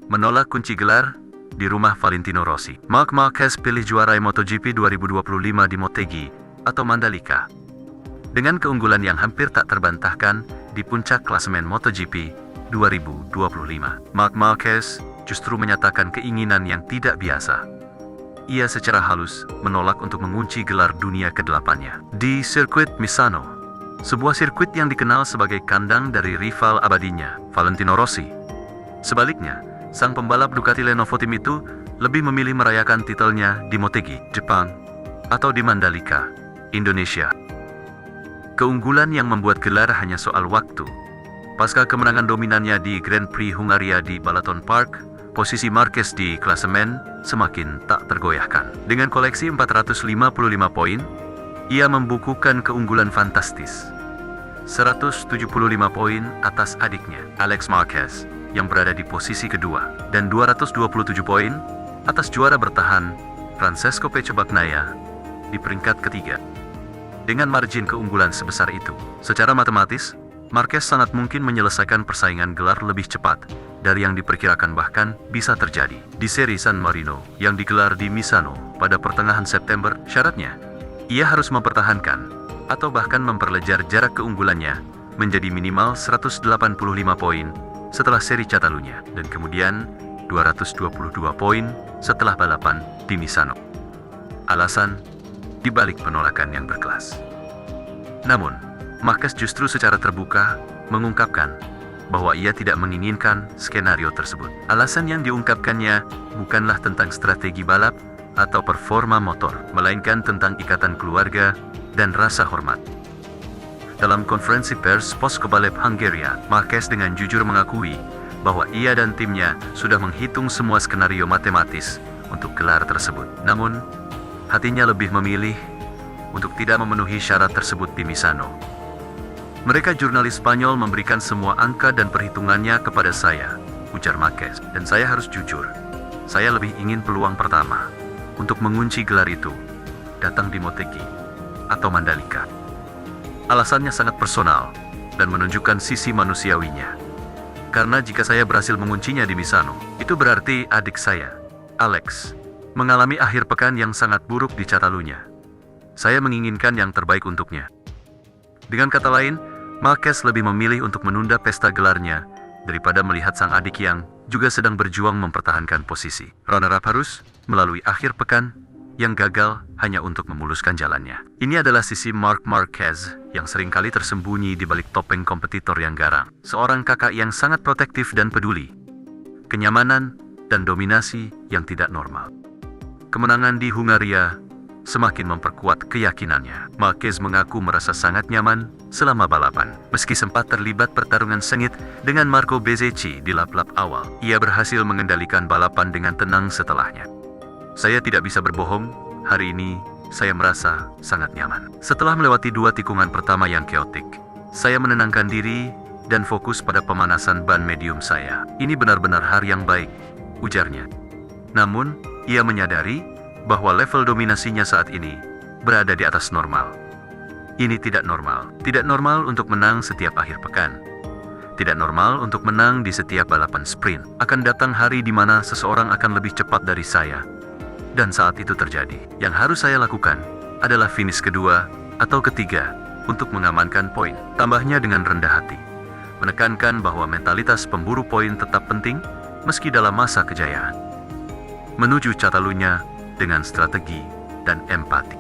menolak kunci gelar di rumah Valentino Rossi. Marc Marquez pilih juarai MotoGP 2025 di Motegi atau Mandalika. Dengan keunggulan yang hampir tak terbantahkan di puncak klasemen MotoGP 2025, Marc Marquez justru menyatakan keinginan yang tidak biasa. Ia secara halus menolak untuk mengunci gelar dunia ke-8-nya di sirkuit Misano, sebuah sirkuit yang dikenal sebagai kandang dari rival abadinya, Valentino Rossi. Sebaliknya, sang pembalap Ducati Lenovo Team itu lebih memilih merayakan titelnya di Motegi, Jepang, atau di Mandalika, Indonesia. Keunggulan yang membuat gelar hanya soal waktu. Pasca kemenangan dominannya di Grand Prix Hungaria di Balaton Park, posisi Marquez di klasemen semakin tak tergoyahkan. Dengan koleksi 455 poin, ia membukukan keunggulan fantastis. 175 poin atas adiknya, Alex Marquez, yang berada di posisi kedua, dan 227 poin atas juara bertahan, Francesco Bagnaia, di peringkat ketiga. Dengan margin keunggulan sebesar itu, secara matematis, Marquez sangat mungkin menyelesaikan persaingan gelar lebih cepat dari yang diperkirakan, bahkan bisa terjadi di seri San Marino yang digelar di Misano pada pertengahan September. Syaratnya, ia harus mempertahankan atau bahkan memperlejar jarak keunggulannya menjadi minimal 185 poin setelah seri Catalunya dan kemudian 222 poin setelah balapan di Misano. Alasan di balik penolakan yang berkelas. Namun, Marquez justru secara terbuka mengungkapkan bahwa ia tidak menginginkan skenario tersebut. Alasan yang diungkapkannya bukanlah tentang strategi balap atau performa motor, melainkan tentang ikatan keluarga dan rasa hormat. Dalam konferensi pers post-balap Hungaria, Marquez dengan jujur mengakui bahwa ia dan timnya sudah menghitung semua skenario matematis untuk gelar tersebut. Namun, hatinya lebih memilih untuk tidak memenuhi syarat tersebut di Misano. Mereka jurnalis Spanyol memberikan semua angka dan perhitungannya kepada saya, ujar Marquez, dan saya harus jujur. Saya lebih ingin peluang pertama untuk mengunci gelar itu datang di Motegi atau Mandalika. Alasannya sangat personal dan menunjukkan sisi manusiawinya. Karena jika saya berhasil menguncinya di Misano, itu berarti adik saya, Alex, mengalami akhir pekan yang sangat buruk di Catalunya. Saya menginginkan yang terbaik untuknya. Dengan kata lain, Marquez lebih memilih untuk menunda pesta gelarnya daripada melihat sang adik yang juga sedang berjuang mempertahankan posisi runner-up harus melalui akhir pekan yang gagal hanya untuk memuluskan jalannya. Ini adalah sisi Marc Marquez yang seringkali tersembunyi di balik topeng kompetitor yang garang. Seorang kakak yang sangat protektif dan peduli. Kenyamanan dan dominasi yang tidak normal. Kemenangan di Hungaria semakin memperkuat keyakinannya. Marquez mengaku merasa sangat nyaman selama balapan. Meski sempat terlibat pertarungan sengit dengan Marco Bezzecchi di lap-lap awal, ia berhasil mengendalikan balapan dengan tenang setelahnya. Saya tidak bisa berbohong, hari ini saya merasa sangat nyaman. Setelah melewati 2 tikungan pertama yang keotik, saya menenangkan diri dan fokus pada pemanasan ban medium saya. Ini benar-benar hari yang baik, ujarnya. Namun, ia menyadari bahwa level dominasinya saat ini berada di atas normal. Ini tidak normal. Tidak normal untuk menang setiap akhir pekan. Tidak normal untuk menang di setiap balapan sprint. Akan datang hari di mana seseorang akan lebih cepat dari saya. Dan saat itu terjadi. Yang harus saya lakukan adalah finish kedua atau ketiga untuk mengamankan poin. Tambahnya dengan rendah hati. Menekankan bahwa mentalitas pemburu poin tetap penting meski dalam masa kejayaan. Menuju Catalunya dengan strategi dan empati.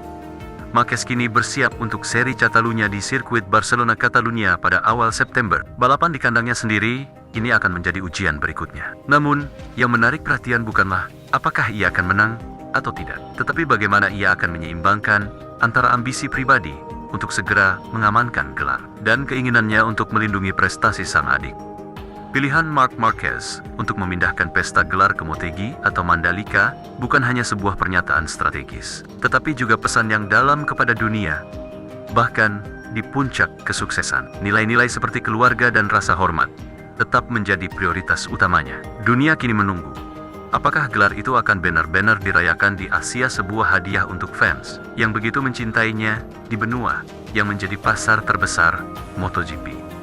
Marquez kini bersiap untuk seri Catalunya di sirkuit Barcelona Catalunya pada awal September. Balapan di kandangnya sendiri ini akan menjadi ujian berikutnya. Namun, yang menarik perhatian bukanlah apakah ia akan menang atau tidak, tetapi bagaimana ia akan menyeimbangkan antara ambisi pribadi untuk segera mengamankan gelar dan keinginannya untuk melindungi prestasi sang adik. Pilihan Marc Marquez untuk memindahkan pesta gelar ke Motegi atau Mandalika bukan hanya sebuah pernyataan strategis, tetapi juga pesan yang dalam kepada dunia. Bahkan di puncak kesuksesan, nilai-nilai seperti keluarga dan rasa hormat tetap menjadi prioritas utamanya. Dunia kini menunggu, apakah gelar itu akan benar-benar dirayakan di Asia, sebuah hadiah untuk fans yang begitu mencintainya di benua yang menjadi pasar terbesar MotoGP.